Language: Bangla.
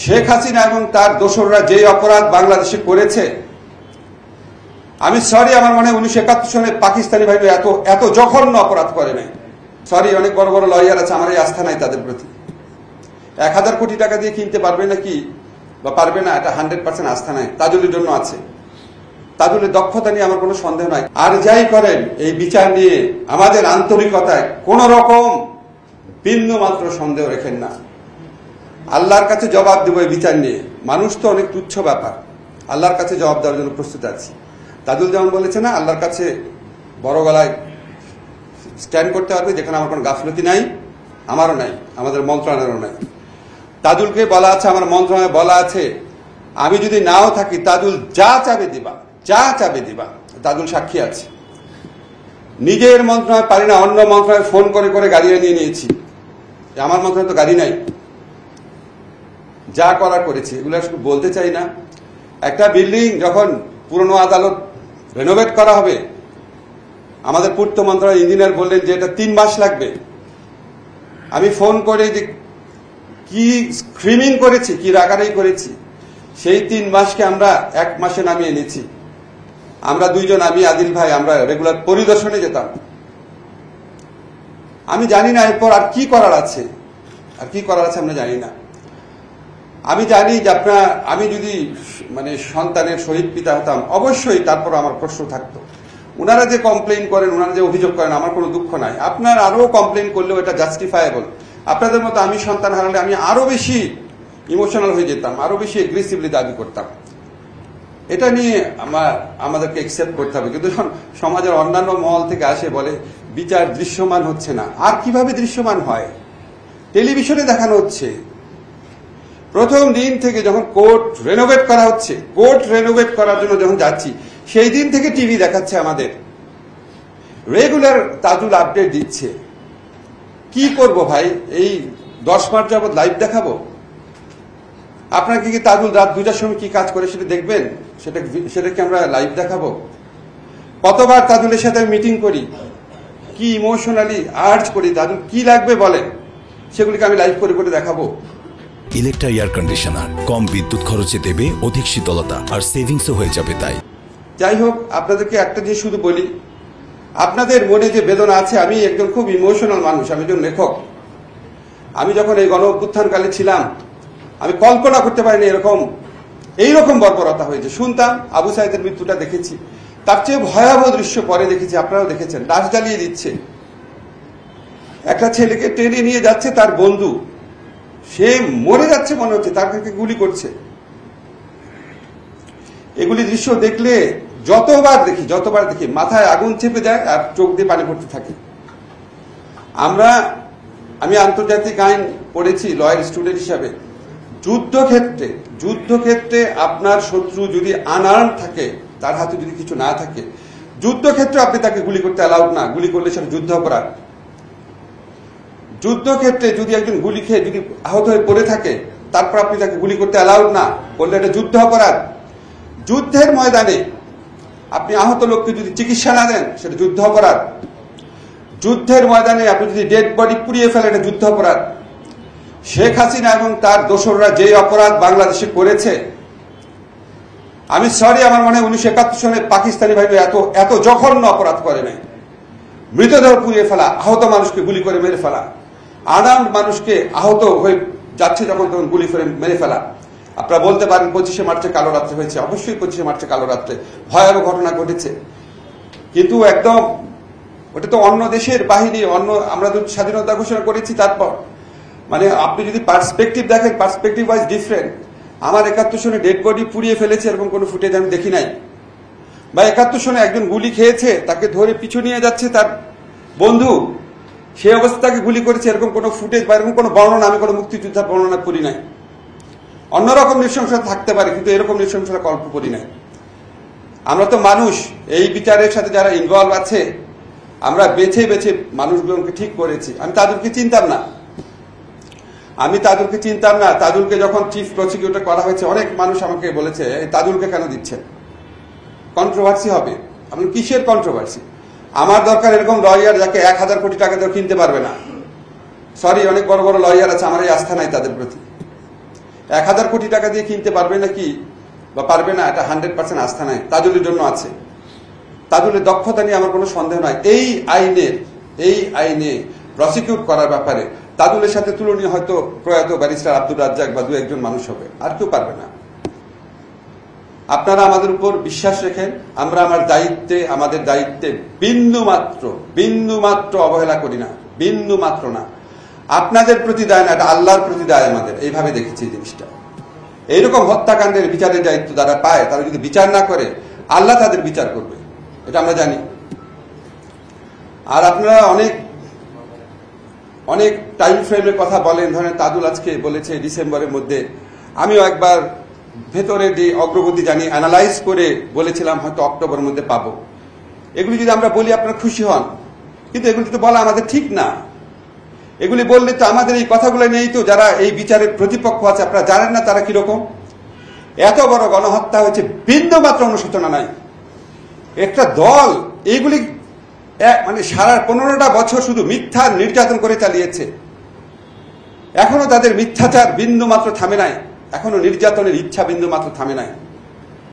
শেখ হাসিনা এবং তার দোসররা যে অপরাধ বাংলাদেশে করেছে, আমি সরি, আমার মনে হয় 1971 সনে পাকিস্তানি বাহিনী এত জঘন্য অপরাধ করে নাই। সরি, অনেক বড় বড় লয়ার আছে, আমার এই আস্থা নাই তাদের প্রতি। 1000 কোটি টাকা দিয়ে কিনতে পারবে নাকি বা পারবে না, এটা 100% আস্থা নাই। তাজুলের জন্য আছে, তাজুলের দক্ষতা নিয়ে আমার কোনো সন্দেহ নাই। আর যাই করেন, এই বিচার নিয়ে আমাদের আন্তরিকতায় কোন রকম বিন্দু মাত্র সন্দেহ রেখেন না। আল্লাহর কাছে জবাব দেব এই বিচার নিয়ে। মানুষ তো অনেক তুচ্ছ ব্যাপার, আল্লাহর কাছে জবাব দেওয়ার জন্য প্রস্তুত আছি। তাজুল যেমন বলেছে না, আল্লাহর কাছে বড় গলায় স্ট্যান্ড করতে পারবে, যেখানে আমার কোনো গাফলতি নাই, আমারও নাই, আমাদের মন্ত্রণালয়েরও নাই। তাজুলকে বলা আছে, আমার মন্ত্রণালয়ে বলা আছে, আমি যদি নাও থাকি তাজুল যা চাবে দিবা, যা চাবে দিবা। তাজুল সাক্ষী আছে। নিজের মন্ত্রণালয় পারি না, অন্য মন্ত্রণালয়ে ফোন করে করে গাড়ি নিয়ে নিয়েছি। আমার মন্ত্রণালয় তো গাড়ি নাই, যা করার করেছি। এগুলো শুধু বলতে চাই না। একটা বিল্ডিং যখন পুরনো আদালত রেনোভেট করা হবে, আমাদের পূর্ত মন্ত্রণালয় ইঞ্জিনিয়ার বললেন যে এটা 3 মাস লাগবে। আমি ফোন করে যে কি স্ক্রিমিং করেছি, কি রাগারাগি করেছি, সেই 3 মাসকে আমরা 1 মাসে নামিয়ে এনেছি। আমরা দুইজন, আমি আদিল ভাই, আমরা রেগুলার পরিদর্শনে যেতাম। আমি জানি না এরপর আর কি করার আছে, আমরা জানি না। আমি জানি যে আমি যদি সন্তানের শহীদ পিতা হতাম, অবশ্যই তারপর আমার প্রশ্ন থাকতো। ওনারা যে কমপ্লেইন করেন, ওনারা যে অভিযোগ করেন, আমার কোনো দুঃখ নাই। আপনার আরো কমপ্লেইন করলেও এটা জাস্টিফায়েবল। আপনাদের মতো আমি সন্তান হারালে আমি আরো বেশি ইমোশনাল হয়ে যেতাম, আরো বেশি এগ্রেসিভলি দাবি করতাম। এটা নিয়ে আমাদেরকে একসেপ্ট করতে হবে। কিন্তু যখন সমাজের অন্যান্য মহল থেকে আসে, বলে বিচার দৃশ্যমান হচ্ছে না, আর কিভাবে দৃশ্যমান হয়? টেলিভিশনে দেখানো হচ্ছে। প্রথম দিন থেকে যখন কোর্ট রেনোভেট করা হচ্ছে, কোর্ট রেনোভেট করার জন্য যখন যাচ্ছি, সেই দিন থেকে টিভি দেখাচ্ছে আমাদের, রেগুলার তাজুল আপডেট দিচ্ছে। কি করব ভাই? এই 10 মাস যাবৎ লাইভ দেখাবো? আপনাকে কি তাজুল রাত 2টার সময় কি কাজ করে সেটা দেখবেন? সেটাকে আমরা লাইভ দেখাবো? কতবার তাজুলের সাথে মিটিং করি, কি ইমোশনালি আর্জ করি, তাজুল কি লাগবে বলেন, সেগুলিকে আমি লাইভ করে করে দেখাবো। ইলেকট্রা এয়ার কন্ডিশনার কম বিদ্যুৎ খরচে দেবে অধিক শীতলতা, আর সেভিংসও হয়ে যাবে। তাই যাই হোক, আপনাদেরকে একটা জিনিস শুধু বলি, আপনাদের মনে যে বেদনা আছে, আমি একজন খুব ইমোশনাল মানুষ, আমি একজন লেখক। আমি যখন এই গণ অভ্যুত্থানকালে ছিলাম, আমি কল্পনা করতে পারিনি এইরকম বর্বরতা হয়েছে। শুনতাম, আবু সাইদের মৃত্যুটা দেখেছি, তার চেয়ে ভয়াবহ দৃশ্য পরে দেখেছি, আপনারাও দেখেছেন। লাশ জ্বালিয়ে দিচ্ছে, একটা ছেলেকে টেনে নিয়ে যাচ্ছে তার বন্ধু, সে মরে যাচ্ছে মনে হচ্ছে, তাকে গুলি করছে। এগুলি দৃশ্য দেখলে যতবার দেখি মাথায় আগুন চেপে যায় আর চোখ দিয়ে পানি পড়তে থাকে। আমি আন্তর্জাতিক আইন পড়েছি লয়ার স্টুডেন্ট হিসাবে। যুদ্ধক্ষেত্রে আপনার শত্রু যদি আনআর্মড থাকে, তার হাতে যদি কিছু না থাকে, যুদ্ধক্ষেত্রে আপনি তাকে গুলি করতে অ্যালাউড না। গুলি করলে সেটা যুদ্ধ অপরাধ। যুদ্ধক্ষেত্রে যদি একজন গুলি খেয়ে যদি আহত হয়ে পড়ে থাকে, তারপর আপনি তাকে গুলি করতে অ্যালাউড না, বললে এটা যুদ্ধ অপরাধ। যুদ্ধের ময়দানে আপনি আহত লোককে যদি চিকিৎসা না দেন, সেটা যুদ্ধ অপরাধ। যুদ্ধের ময়দানে আপনি যদি ডেড বডি পুড়িয়ে ফেলেন, এটা যুদ্ধ অপরাধ। শেখ হাসিনা এবং তার দোসররা যে অপরাধ বাংলাদেশে করেছে, আমি সরি, আমার মনে হয় 1971 সনে পাকিস্তানি বাহিনী এত জঘন্য অপরাধ করে নাই। মৃতদেহ পুড়িয়ে ফেলা, আহত মানুষকে গুলি করে মেরে ফেলা, আনআর্মড মানুষকে আহত হয়ে যাচ্ছে যখন তখন গুলি করে মেরে ফেলা। আপনারা বলতে পারেন 25শে মার্চে কালো রাত্রে হয়েছে, অবশ্যই 25শে মার্চে কালো রাত্রে ভয়াবহ ঘটনা ঘটেছে। কিন্তু একদম ওটা তো অন্য দেশের বাহিনী, আমরা তো স্বাধীনতা ঘোষণা করেছি, তারপর আপনি যদি পার্সপেক্টিভ দেখেন, পার্সপেক্টিভ ওয়াইজ ডিফারেন্ট। আমার 71 সনে ডেড বডি পুড়িয়ে ফেলেছে এরকম কোনো ফুটেজ আমি দেখি নাই। বা 71 সনে একজন গুলি খেয়েছে, তাকে ধরে পিছু নিয়ে যাচ্ছে তার বন্ধু, সেই অবস্থাকে গুলি করেছে, এরকম কোনো ফুটেজ বা এরকম কোনো বর্ণনা আমি কোনো মুক্তিযোদ্ধার বর্ণনা করি নাই। অন্যরকম নৃশংসতা থাকতে পারে, কিন্তু এরকম নৃশংসতা কল্প করি নাই। আমরা তো মানুষ, এই বিচারের সাথে যারা ইনভলভ আছে, আমরা বেছে বেছে মানুষগুলোকে ঠিক করেছি। আমি তাজুলকে চিনতাম না। তাজুলকে যখন চিফ প্রসিকিউটর করা হয়েছে, অনেক মানুষ আমাকে বলেছে, এই তাজুলকে কেন দিচ্ছেন, কন্ট্রোভার্সি হবে। আপনার কিসের কন্ট্রোভার্সি? আমার দরকার এরকম লয়ার যাকে 1000 কোটি টাকা দিয়ে কিনতে পারবে না। সরি, অনেক বড় বড় লয়ার আছে, আমার এই আস্থা নাই তাদের প্রতি। 1000 কোটি টাকা দিয়ে কিনতে পারবে নাকি বা পারবে না, এটা 100% আস্থা নাই। তাজুলের জন্য আছে, তাজুলের দক্ষতা নিয়ে আমার কোনো সন্দেহ নাই। এই আইনে প্রসিকিউট করার ব্যাপারে তাজুলের সাথে তুলনীয় হয়তো প্রয়াত ব্যারিস্টার আব্দুর রাজ্জাক বা 2-1 মানুষ হবে, আর কেউ পারবে না। আপনারা আমাদের উপর বিশ্বাস রেখেন, আমরা আমাদের দায়িত্বে বিন্দু মাত্র অবহেলা করি না, বিন্দু মাত্র না। আপনাদের প্রতি দায় না, এটা আল্লাহর প্রতি দায় আমাদের, এইভাবে দেখেছি জিনিসটা। এইরকম হত্যাকাণ্ডের বিচারের দায়িত্ব যারা পায়, তারা যদি বিচার না করে আল্লাহ তাদের বিচার করবে, এটা আমরা জানি। আর আপনারা অনেক টাইম ফ্রেমের কথা বলেন, ধরেন তাজুল আজকে বলেছে ডিসেম্বরের মধ্যে, আমিও একবার ভেতরে যে অগ্রগতি জানি অ্যানালাইজ করে বলেছিলাম হয়তো অক্টোবরের মধ্যে পাবো। এগুলি যদি আমরা বলি আপনারা খুশি হন, কিন্তু এগুলি তো বলা আমাদের ঠিক না। এগুলি বললে তো আমাদের এই কথাগুলো নেই, তো যারা এই বিচারের প্রতিপক্ষ আছে আপনারা জানেন না তারা কিরকম। এত বড় গণহত্যা হয়েছে, বিন্দু মাত্র অনুশোচনা নাই। একটা দল এইগুলি মানে সারা 15টা বছর শুধু মিথ্যা নির্যাতন করে চালিয়েছে, এখনো তাদের মিথ্যাচার বিন্দু মাত্র থামে নাই, এখনো নির্যাতনের ইচ্ছা বিন্দু মাত্র থামে নাই।